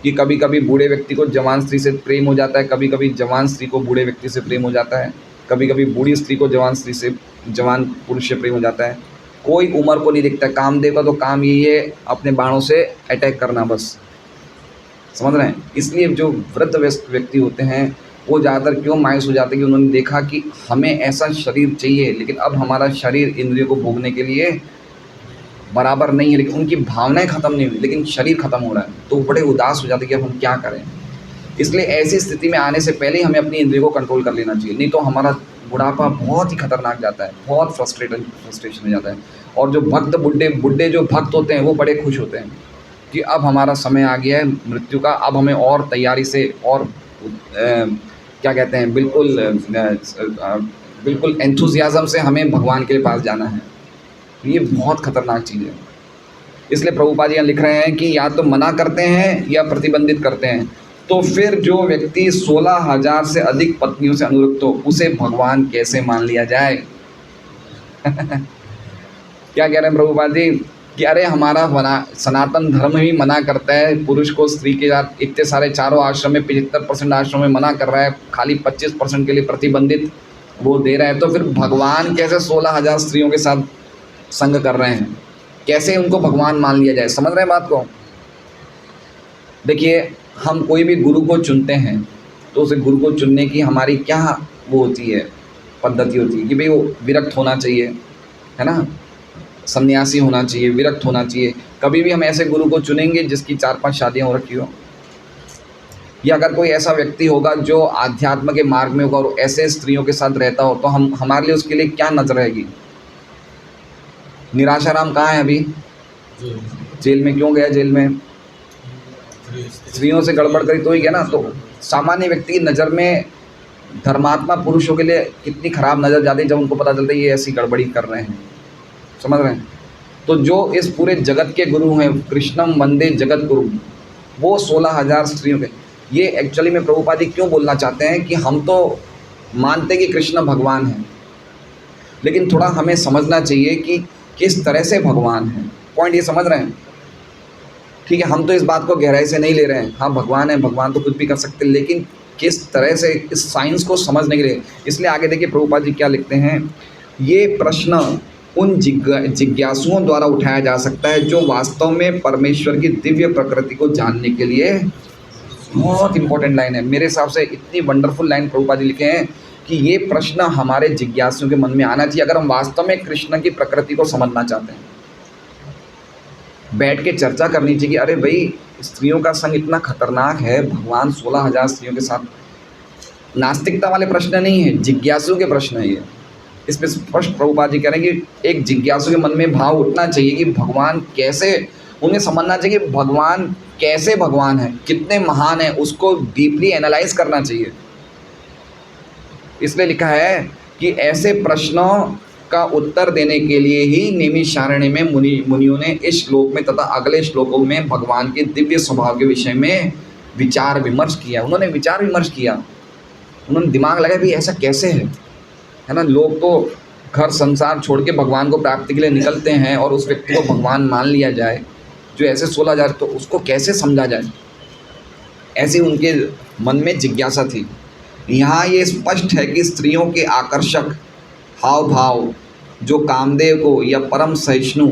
कि कभी कभी बूढ़े व्यक्ति को जवान स्त्री से प्रेम हो जाता है, कभी कभी जवान स्त्री को बूढ़े व्यक्ति से प्रेम हो जाता है, कभी कभी बूढ़ी स्त्री को जवान पुरुष से प्रेम हो जाता है। कोई उम्र को नहीं दिखता। कामदेव का तो काम यही है अपने बाणों से अटैक करना, बस। समझ रहे हैं? इसलिए जो वृद्ध व्यक्ति होते हैं वो ज़्यादातर क्यों मायूस हो जाते हैं कि उन्होंने देखा कि हमें ऐसा शरीर चाहिए, लेकिन अब हमारा शरीर इंद्रियों को भोगने के लिए बराबर नहीं है, लेकिन उनकी भावनाएं ख़त्म नहीं हुई, लेकिन शरीर ख़त्म हो रहा है। तो बड़े उदास हो जाते हैं कि अब हम क्या करें। इसलिए ऐसी स्थिति में आने से पहले ही हमें अपनी इंद्रियों को कंट्रोल कर लेना चाहिए, नहीं तो हमारा बुढ़ापा बहुत ही खतरनाक जाता है, बहुत फ्रस्ट्रेशन हो जाता है। और जो भक्त बुढ़े जो भक्त होते हैं वो बड़े खुश होते हैं कि अब हमारा समय आ गया है मृत्यु का, अब हमें और तैयारी से और क्या कहते हैं, बिल्कुल एंथुजियाज़म से हमें भगवान के पास जाना है। ये बहुत ख़तरनाक चीज़ है। इसलिए प्रभुपाद यहाँ लिख रहे हैं कि या तो मना करते हैं या प्रतिबंधित करते हैं। तो फिर जो व्यक्ति 16,000 से अधिक पत्नियों से अनुरक्त हो, उसे भगवान कैसे मान लिया जाए? क्या कह रहे हैं प्रभुपाद जी कि अरे हमारा सनातन धर्म ही मना करता है पुरुष को स्त्री के साथ, इतने सारे चारों आश्रम में 75% आश्रम में मना कर रहा है, खाली 25% के लिए प्रतिबंधित, वो दे रहा है, तो फिर भगवान कैसे 16,000 स्त्रियों के साथ संग कर रहे हैं? कैसे उनको भगवान मान लिया जाए? समझ रहे हैं बात को? देखिए, हम कोई भी गुरु को चुनते हैं तो उसे गुरु को चुनने की हमारी क्या वो होती है, पद्धति होती है कि भाई वो विरक्त होना चाहिए, है ना, सन्यासी होना चाहिए, विरक्त होना चाहिए। कभी भी हम ऐसे गुरु को चुनेंगे जिसकी 4-5 शादियाँ हो रखी हो, या अगर कोई ऐसा व्यक्ति होगा जो आध्यात्म के मार्ग में होगा और ऐसे स्त्रियों के साथ रहता हो, तो हम हमारे लिए उसके लिए क्या नजर रहेगी? निराशाराम कहाँ है अभी? जेल में। क्यों गया जेल में? स्त्रियों से गड़बड़ करी तो ही गया ना। तो सामान्य व्यक्ति की नज़र में धर्मात्मा पुरुषों के लिए कितनी खराब नज़र जाती है जब उनको पता चलता है ये ऐसी गड़बड़ी कर रहे हैं। समझ रहे हैं? तो जो इस पूरे जगत के गुरु हैं, कृष्णम वंदे जगत गुरु, वो 16,000 स्त्रियों के, ये एक्चुअली में प्रभुपाद जी क्यों बोलना चाहते हैं कि हम तो मानते कि कृष्ण भगवान हैं, लेकिन थोड़ा हमें समझना चाहिए कि किस तरह से भगवान हैं। पॉइंट ये समझ रहे हैं? ठीक है, हम तो इस बात को गहराई से नहीं ले रहे हैं, हाँ भगवान है, भगवान तो कुछ भी कर सकते हैं, लेकिन किस तरह से इस साइंस को समझने के लिए। इसलिए आगे देखिए प्रभुपाद जी क्या लिखते हैं, ये प्रश्न उन जिज्ञासुओं द्वारा उठाया जा सकता है जो वास्तव में परमेश्वर की दिव्य प्रकृति को जानने के लिए, बहुत इंपॉर्टेंट लाइन है मेरे हिसाब से, इतनी वंडरफुल लाइन प्रभुपाद जी लिखे हैं कि ये प्रश्न हमारे जिज्ञासुओं के मन में आना चाहिए अगर हम वास्तव में कृष्ण की प्रकृति को समझना चाहते हैं। बैठ के चर्चा करनी चाहिए कि अरे भाई, स्त्रियों का संग इतना खतरनाक है, भगवान 16,000 स्त्रियों के साथ। नास्तिकता वाले प्रश्न नहीं है, जिज्ञासु के प्रश्न है ये। इसमें स्पष्ट प्रभुपाद जी कह रहे हैं कि एक जिज्ञासु के मन में भाव उठना चाहिए कि भगवान कैसे, उन्हें समझना चाहिए कि भगवान कैसे भगवान है, कितने महान है, उसको डीपली एनालाइज करना चाहिए। इसलिए लिखा है कि ऐसे प्रश्नों का उत्तर देने के लिए ही नैमिषारण्य में मुनियों ने इस श्लोक में तथा अगले श्लोकों में भगवान के दिव्य स्वभाव के विषय में विचार विमर्श किया। उन्होंने विचार विमर्श किया, उन्होंने दिमाग लगाया भी ऐसा कैसे है ना। लोग तो घर संसार छोड़ के भगवान को प्राप्ति के लिए निकलते हैं और उस व्यक्ति को भगवान मान लिया जाए जो ऐसे 16,000, तो उसको कैसे समझा जाए, ऐसी उनके मन में जिज्ञासा थी। यहाँ ये स्पष्ट है कि स्त्रियों के आकर्षक हाव भाव जो कामदेव को या परम सहिष्णु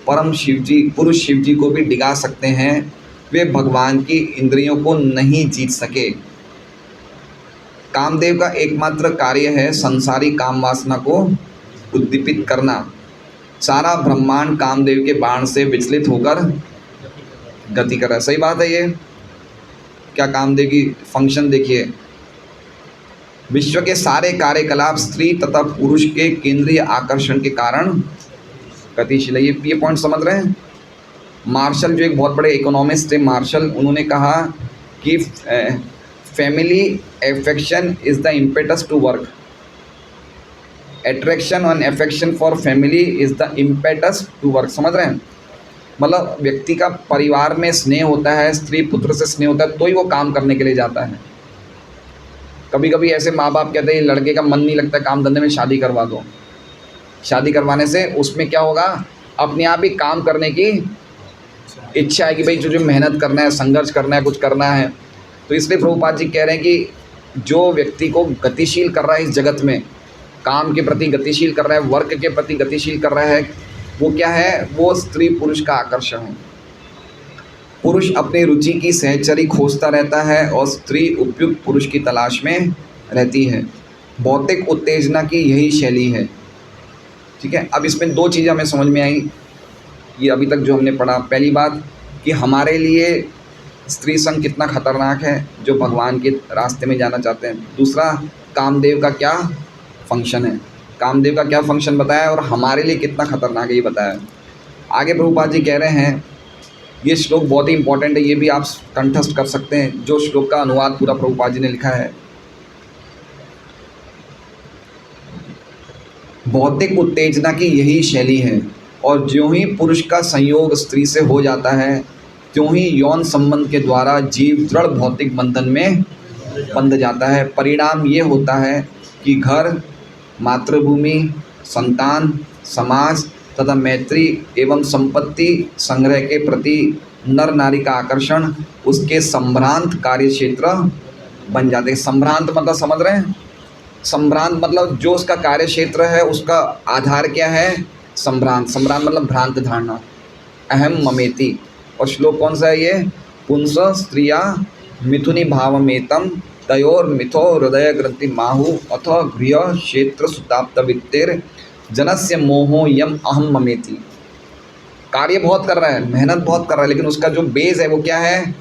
परम शिवजी पुरुष शिवजी को भी डिगा सकते हैं, वे भगवान की इंद्रियों को नहीं जीत सके। कामदेव का एकमात्र कार्य है संसारी काम वासना को उद्दीपित करना। सारा ब्रह्मांड कामदेव के बाण से विचलित होकर गति कर रहा है। सही बात है ये। क्या कामदेव की फंक्शन देखिए, विश्व के सारे कार्यकलाप स्त्री तथा पुरुष के केंद्रीय आकर्षण के कारण गतिशील है। ये पॉइंट समझ रहे हैं? मार्शल जो एक बहुत बड़े इकोनॉमिस्ट थे, मार्शल, उन्होंने कहा कि family affection is the impetus to work, attraction और affection for family is the impetus to work. समझ रहे हैं? मतलब व्यक्ति का परिवार में स्नेह होता है, स्त्री पुत्र से स्नेह होता है, तो ही वो काम करने के लिए जाता है। कभी कभी ऐसे माँ बाप कहते हैं लड़के का मन नहीं लगता काम धंधे में, शादी करवा दो। शादी करवाने से उसमें क्या होगा, अपने आप ही काम करने की इच्छा है कि भाई जो मेहनत करना है, संघर्ष करना है, कुछ करना है। तो इसलिए प्रभुपाद जी कह रहे हैं कि जो व्यक्ति को गतिशील कर रहा है इस जगत में, काम के प्रति गतिशील कर रहा है, वर्क के प्रति गतिशील कर रहा है, वो क्या है, वो स्त्री पुरुष का आकर्षण है। पुरुष अपनी रुचि की सहचरी खोजता रहता है और स्त्री उपयुक्त पुरुष की तलाश में रहती है। भौतिक उत्तेजना की यही शैली है। ठीक है, अब इसमें दो चीज़ें हमें समझ में आई, ये अभी तक जो हमने पढ़ा। पहली बात कि हमारे लिए स्त्री संग कितना खतरनाक है जो भगवान के रास्ते में जाना चाहते हैं। दूसरा, कामदेव का क्या फंक्शन है, कामदेव का क्या फंक्शन बताया और हमारे लिए कितना खतरनाक है ये बताया। आगे प्रभुपाद जी कह रहे हैं, ये श्लोक बहुत ही इंपॉर्टेंट है, ये भी आप कंठस्थ कर सकते हैं, जो श्लोक का अनुवाद पूरा प्रभुपाद जी ने लिखा है। भौतिक उत्तेजना की यही शैली है और ज्यों ही पुरुष का संयोग स्त्री से हो जाता है, त्यों ही यौन संबंध के द्वारा जीव दृढ़ भौतिक बंधन में बंध जाता है। परिणाम ये होता है कि घर, मातृभूमि, संतान, समाज तथा मैत्री एवं संपत्ति संग्रह के प्रति नर नारी का आकर्षण उसके संभ्रांत कार्य क्षेत्र बन जाते हैं। संभ्रांत मतलब समझ रहे हैं, संभ्रांत मतलब जो उसका कार्य क्षेत्र है उसका आधार क्या है, संभ्रांत। संभ्रांत मतलब भ्रांत धारणा। अहम ममेति, और श्लोक कौन सा है ये, पुंस स्त्रिया मिथुनि भावमेतम तयोर मिथो हृदय ग्रंथि माहु अथ गृह क्षेत्र सुताप्त वित्तेर जनस्य मोहो यम अहम ममेति। कार्य बहुत कर रहा है, मेहनत बहुत कर रहा है, लेकिन उसका जो बेस है वो क्या है,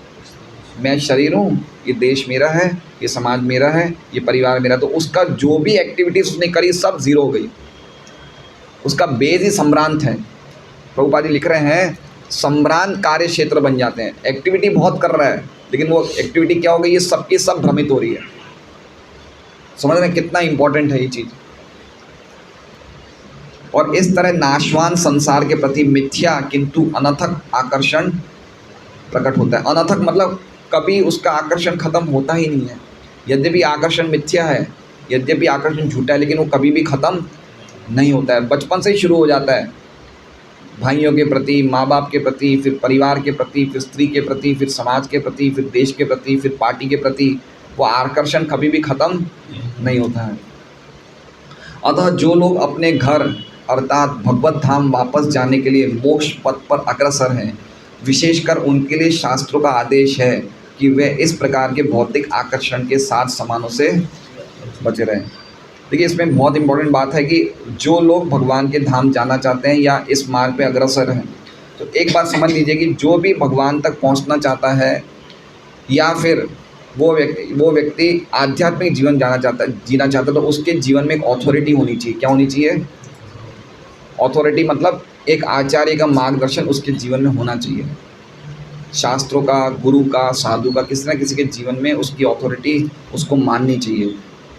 मैं शरीर हूँ, ये देश मेरा है, ये समाज मेरा है, ये परिवार मेरा। तो उसका जो भी एक्टिविटीज उसने करी सब जीरो हो गई, उसका बेस ही संभ्रांत है। प्रभुपाद जी लिख रहे हैं संभ्रांत कार्य क्षेत्र बन जाते हैं। एक्टिविटी बहुत कर रहा है लेकिन वो एक्टिविटी क्या हो गई, ये सबकी सब भ्रमित हो रही है। समझ रहे हैं कितना इंपॉर्टेंट है ये चीज़। और इस तरह नाशवान संसार के प्रति मिथ्या किंतु अनथक आकर्षण प्रकट होता है। अनथक मतलब कभी उसका आकर्षण खत्म होता ही नहीं है। यद्यपि आकर्षण मिथ्या है, यद्यपि आकर्षण झूठा है, लेकिन वो कभी भी खत्म नहीं होता है। बचपन से ही शुरू हो जाता है, भाइयों के प्रति, माँ बाप के प्रति, फिर परिवार के प्रति, फिर स्त्री के प्रति, फिर समाज के प्रति, फिर देश के प्रति, फिर पार्टी के प्रति। वो आकर्षण कभी भी खत्म नहीं होता है। अतः जो लोग अपने घर अर्थात भगवत धाम वापस जाने के लिए मोक्ष पथ पर अग्रसर हैं, विशेषकर उनके लिए शास्त्रों का आदेश है कि वे इस प्रकार के भौतिक आकर्षण के साथ सामानों से बचे रहें। देखिए इसमें बहुत इंपॉर्टेंट बात है कि जो लोग भगवान के धाम जाना चाहते हैं या इस मार्ग पे अग्रसर हैं, तो एक बात समझ लीजिए कि जो भी भगवान तक पहुंचना चाहता है या फिर वो व्यक्ति आध्यात्मिक जीवन जीना चाहता है, तो उसके जीवन में एक अथॉरिटी होनी चाहिए। क्या होनी चाहिए, अथॉरिटी मतलब एक आचार्य का मार्गदर्शन उसके जीवन में होना चाहिए। शास्त्रों का, गुरु का, साधु का, किसी न किसी के जीवन में उसकी अथॉरिटी उसको माननी चाहिए,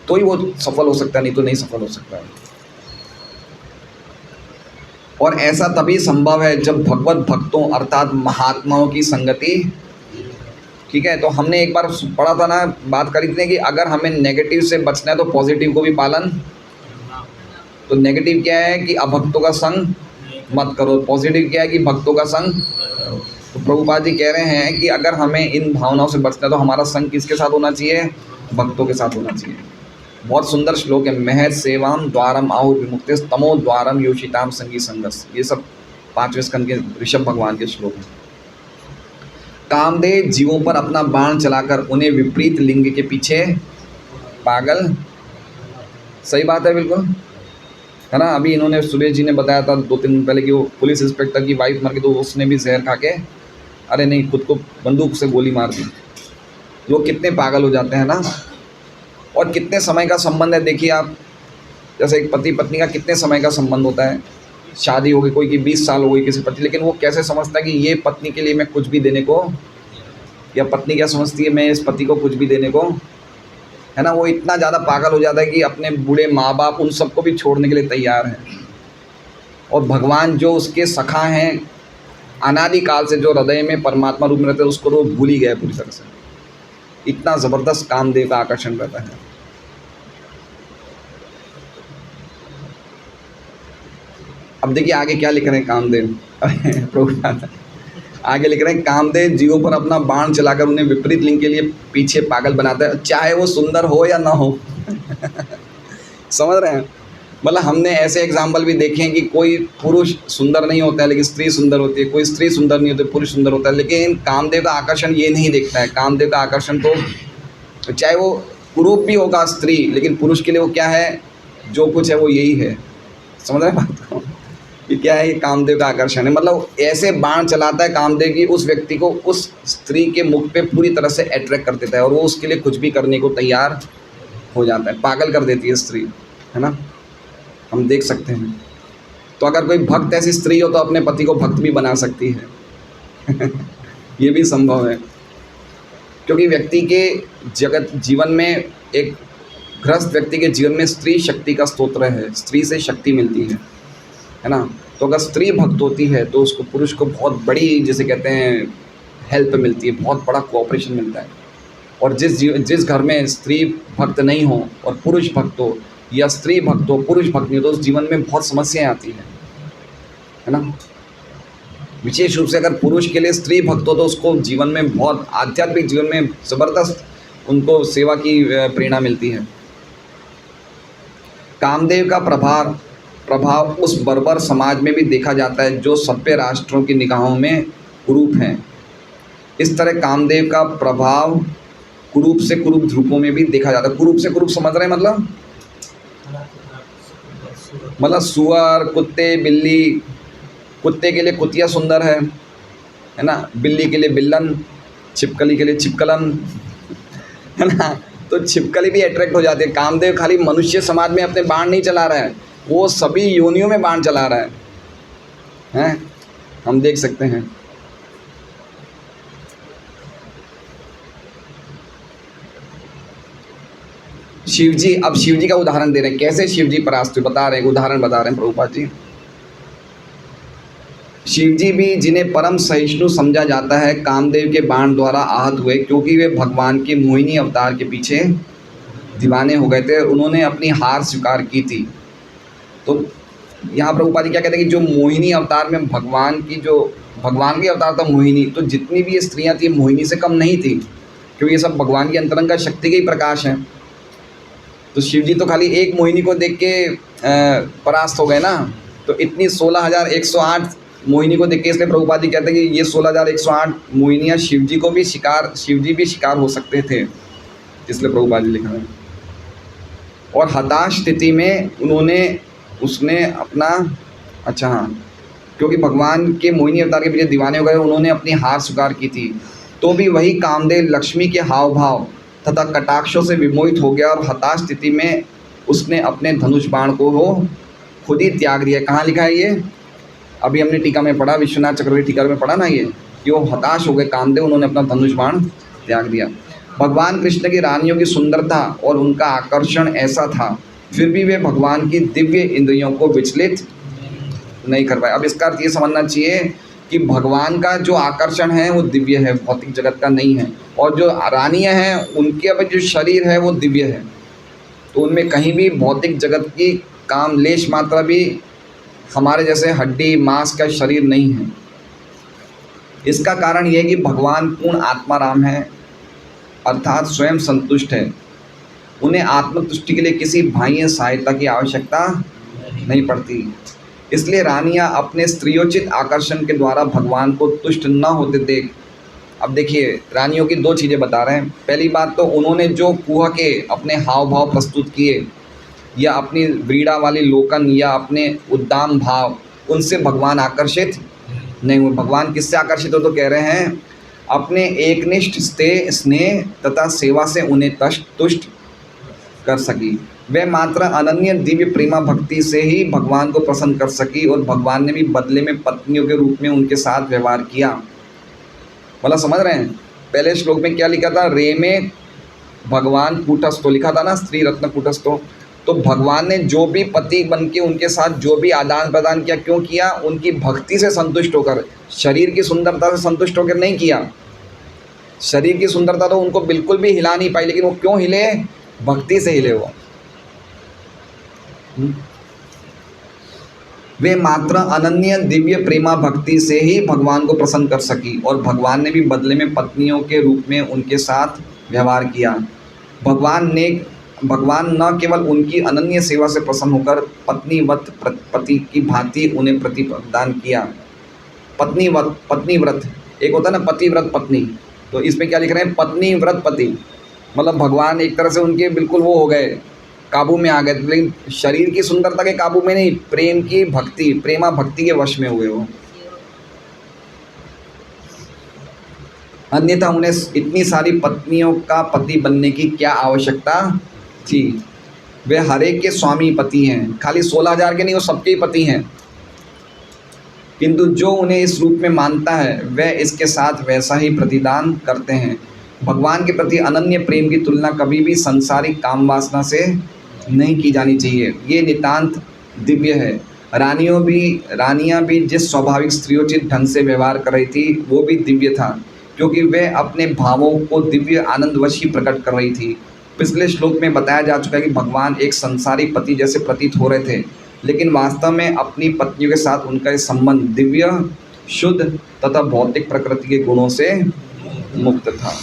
तो ही वो सफल हो सकता है, नहीं तो नहीं सफल हो सकता है। और ऐसा तभी संभव है जब भगवत भक्तों अर्थात महात्माओं की संगति, ठीक है। तो हमने एक बार पढ़ा था ना, बात करी थी कि अगर हमें नेगेटिव से बचना है तो पॉजिटिव को भी पालन। तो नेगेटिव क्या है कि अभक्तों का संग मत करो, पॉजिटिव क्या है कि भक्तों का संग। तो प्रभुपाद जी कह रहे हैं कि अगर हमें इन भावनाओं से बचना है तो हमारा संग किसके साथ होना चाहिए, भक्तों के साथ होना चाहिए। बहुत सुंदर श्लोक है, महर सेवाम द्वारम आहुर विमुक्ति तमो द्वारम योषिताम संगी संगस। ये सब 5वें स्कंद के ऋषभ भगवान के श्लोक हैं। कामदेव जीवों पर अपना बाण चलाकर उन्हें विपरीत लिंग के पीछे पागल, सही बात है बिल्कुल, है ना। अभी इन्होंने सुरेश जी ने बताया था 2-3 दिन पहले कि वो पुलिस इंस्पेक्टर की वाइफ मर गई, तो उसने भी जहर खा के, अरे नहीं, खुद को बंदूक से गोली मार दी। लोग कितने पागल हो जाते हैं ना। और कितने समय का संबंध है, देखिए आप, जैसे एक पति पत्नी का कितने समय का संबंध होता है। शादी हो गई कोई की 20 साल हो गई किसी पति, लेकिन वो कैसे समझता है कि ये पत्नी के लिए मैं कुछ भी देने को, या पत्नी क्या समझती है मैं इस पति को कुछ भी देने को, है ना। वो इतना ज़्यादा पागल हो जाता है कि अपने बूढ़े माँ बाप उन सबको भी छोड़ने के लिए तैयार है। और भगवान जो उसके सखा हैं अनादिकाल से, जो हृदय में परमात्मा रूप में रहते हैं, उसको तो भूल ही गए पूरी तरह से। इतना ज़बरदस्त कामदेव का आकर्षण रहता है। अब देखिए आगे क्या लिख रहे हैं कामदेव। प्रभुपाद आगे लिख रहे हैं, कामदेव जीवों पर अपना बाण चलाकर उन्हें विपरीत लिंग के लिए पीछे पागल बनाता है, चाहे वो सुंदर हो या ना हो। समझ रहे हैं, मतलब हमने ऐसे एग्जाम्पल भी देखे हैं कि कोई पुरुष सुंदर नहीं होता है लेकिन स्त्री सुंदर होती है, कोई स्त्री सुंदर नहीं होती पुरुष सुंदर होता है। लेकिन कामदेव का आकर्षण ये नहीं देखता है। कामदेव का आकर्षण तो चाहे वो कुरूप भी होगा स्त्री, लेकिन पुरुष के लिए वो क्या है, जो कुछ है वो यही है। समझ रहे हैं बात को, ये क्या है, ये कामदेव का आकर्षण है। मतलब ऐसे बाण चलाता है कामदेव की उस व्यक्ति को उस स्त्री के मुख पे पूरी तरह से अट्रैक्ट कर देता है, और वो उसके लिए कुछ भी करने को तैयार हो जाता है। पागल कर देती है स्त्री, है ना, हम देख सकते हैं। तो अगर कोई भक्त ऐसी स्त्री हो तो अपने पति को भक्त भी बना सकती है। ये भी संभव है, क्योंकि व्यक्ति के जीवन में, एक गृहस्थ व्यक्ति के जीवन में स्त्री शक्ति का स्तोत्र है, स्त्री से शक्ति मिलती है ना। तो अगर स्त्री भक्त होती है तो उसको पुरुष को बहुत बड़ी, जिसे कहते हैं, हेल्प मिलती है, बहुत बड़ा कोऑपरेशन मिलता है। और जिस घर में स्त्री भक्त नहीं हो और पुरुष भक्त हो, या स्त्री भक्त हो पुरुष भक्त नहीं हो, तो उस जीवन में बहुत समस्याएं आती हैं, है ना। विशेष रूप से अगर पुरुष के लिए स्त्री भक्त हो तो उसको जीवन में बहुत, आध्यात्मिक जीवन में ज़बरदस्त उनको सेवा की प्रेरणा मिलती है। कामदेव का प्रभाव उस बर्बर समाज में भी देखा जाता है जो सभ्य राष्ट्रों की निगाहों में कुरूप हैं। इस तरह कामदेव का प्रभाव कुरूप से कुरूप ध्रुपों में भी देखा जाता है। कुरूप से कुरूप समझ रहे हैं मतलब सुअर, कुत्ते, बिल्ली। कुत्ते के लिए कुतिया सुंदर है ना, बिल्ली के लिए बिल्लन, छिपकली के लिए छिपकलन, है ना। तो छिपकली भी अट्रैक्ट हो जाती है। कामदेव खाली मनुष्य समाज में अपने बाण नहीं चला रहा है, वो सभी योनियों में बाण चला रहा है? हम देख सकते हैं। शिवजी, अब शिवजी का उदाहरण दे रहे हैं, कैसे शिवजी परास्त हुए बता रहे हैं, उदाहरण बता रहे हैं प्रभुपाद जी। शिवजी भी जिन्हें परम सहिष्णु समझा जाता है, कामदेव के बाण द्वारा आहत हुए क्योंकि वे भगवान के मोहिनी अवतार के पीछे दीवाने हो गए थे। उन्होंने अपनी हार स्वीकार की थी। तो यहाँ प्रभुपाद जी क्या कहते हैं कि जो मोहिनी अवतार में भगवान की अवतार था मोहिनी, तो जितनी भी ये स्त्रियाँ थी मोहिनी से कम नहीं थी, क्योंकि ये सब भगवान की अंतरंगा शक्ति के ही प्रकाश हैं। तो शिवजी तो खाली एक मोहिनी को देख के परास्त हो गए ना, तो इतनी 16,108 मोहिनी को देख के, इसलिए प्रभुपाद जी कहते हैं कि ये 16,108 मोहिनियाँ शिवजी भी शिकार हो सकते थे, इसलिए प्रभुपाद जी लिखा है। और हताश स्थिति में उसने अपना क्योंकि भगवान के मोहिनी अवतार के पीछे दीवाने हो गए, उन्होंने अपनी हार स्वीकार की थी। तो भी वही कामदेव लक्ष्मी के हाव भाव तथा कटाक्षों से विमोहित हो गया और हताश स्थिति में उसने अपने धनुष बाण को खुद ही त्याग दिया। कहाँ लिखा है ये? अभी हमने टीका में पढ़ा, विश्वनाथ चक्रवर्ती टीका में पढ़ा ना, ये कि वो हताश हो गए कामदेव, उन्होंने अपना धनुष बाण त्याग दिया। भगवान कृष्ण की रानियों की सुंदरता और उनका आकर्षण ऐसा था, फिर भी वे भगवान की दिव्य इंद्रियों को विचलित नहीं कर पाए। अब इसका अर्थ ये समझना चाहिए कि भगवान का जो आकर्षण है वो दिव्य है, भौतिक जगत का नहीं है, और जो रानियां हैं उनके अब जो शरीर है वो दिव्य है। तो उनमें कहीं भी भौतिक जगत की काम लेश मात्रा भी हमारे जैसे हड्डी मांस का शरीर नहीं है। इसका कारण यह है कि भगवान पूर्ण आत्माराम है, अर्थात स्वयं संतुष्ट है। उन्हें आत्मतुष्टि के लिए किसी बाह्य सहायता की आवश्यकता नहीं पड़ती। इसलिए रानियां अपने स्त्रियोचित आकर्षण के द्वारा भगवान को तुष्ट न होते देख, अब देखिए रानियों की दो चीज़ें बता रहे हैं। पहली बात तो उन्होंने जो कुहा के अपने हाव भाव प्रस्तुत किए, या अपनी व्रीड़ा वाली लोकन, या अपने उद्दाम भाव, उनसे भगवान आकर्षित नहीं हुए। भगवान किससे आकर्षित हो? तो कह रहे हैं अपने एकनिष्ठ स्नेह तथा सेवा से उन्हें तुष्ट कर सकी। वे मात्र अनन्य दिव्य प्रेमा भक्ति से ही भगवान को प्रसन्न कर सकी, और भगवान ने भी बदले में पत्नियों के रूप में उनके साथ व्यवहार किया। मतलब समझ रहे हैं? पहले श्लोक में क्या लिखा था? रे में भगवान कूटस्थो लिखा था ना, स्त्री रत्न कूटस्थो। तो भगवान ने जो भी पति बन के उनके साथ जो भी आदान प्रदान किया, क्यों किया? उनकी भक्ति से संतुष्ट होकर, शरीर की सुंदरता से संतुष्ट होकर नहीं किया। शरीर की सुंदरता तो उनको बिल्कुल भी हिला नहीं पाई, लेकिन वो क्यों हिले? भक्ति से हिले वो। वे मात्र अनन्य दिव्य प्रेमा भक्ति से ही भगवान को प्रसन्न कर सकी, और भगवान ने भी बदले में पत्नियों के रूप में उनके साथ व्यवहार किया। भगवान न केवल उनकी अनन्य सेवा से प्रसन्न होकर पत्नीवत पति की भांति उन्हें प्रतिप्रदान किया। पत्नीव्रत एक होता है ना, पतिव्रत पत्नी, तो इसमें क्या लिख रहे हैं? पत्नीव्रत पति, मतलब भगवान एक तरह से उनके बिल्कुल वो हो गए, काबू में आ गए, लेकिन शरीर की सुंदरता के काबू में नहीं, प्रेम की भक्ति, प्रेमा भक्ति के वश में हुए वो। अन्यथा उन्हें इतनी सारी पत्नियों का पति बनने की क्या आवश्यकता थी? वे हर एक के स्वामी पति हैं, खाली 16,000 के नहीं, वो सबके ही पति हैं। किंतु जो उन्हें इस रूप में मानता है वह इसके साथ वैसा ही प्रतिदान करते हैं। भगवान के प्रति अनन्य प्रेम की तुलना कभी भी संसारिक काम वासना से नहीं की जानी चाहिए। ये नितांत दिव्य है। रानियां भी जिस स्वाभाविक स्त्रियोचित ढंग से व्यवहार कर रही थी वो भी दिव्य था, क्योंकि वे अपने भावों को दिव्य आनंदवश ही प्रकट कर रही थी। पिछले श्लोक में बताया जा चुका है कि भगवान एक संसारिक पति जैसे प्रतीत हो रहे थे, लेकिन वास्तव में अपनी पत्नियों के साथ उनका संबंध दिव्य, शुद्ध तथा भौतिक प्रकृति के गुणों से मुक्त था।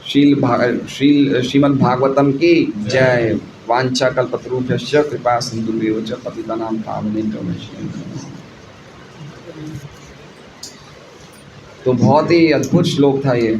श्रीमद् भागवतम की जय। वांछा कल्पतरुभ्यश्च कृपा सिंधुभ्यो च पतितानां पावनेभ्यो वैष्णवेभ्यो। तो बहुत ही अद्भुत श्लोक था ये।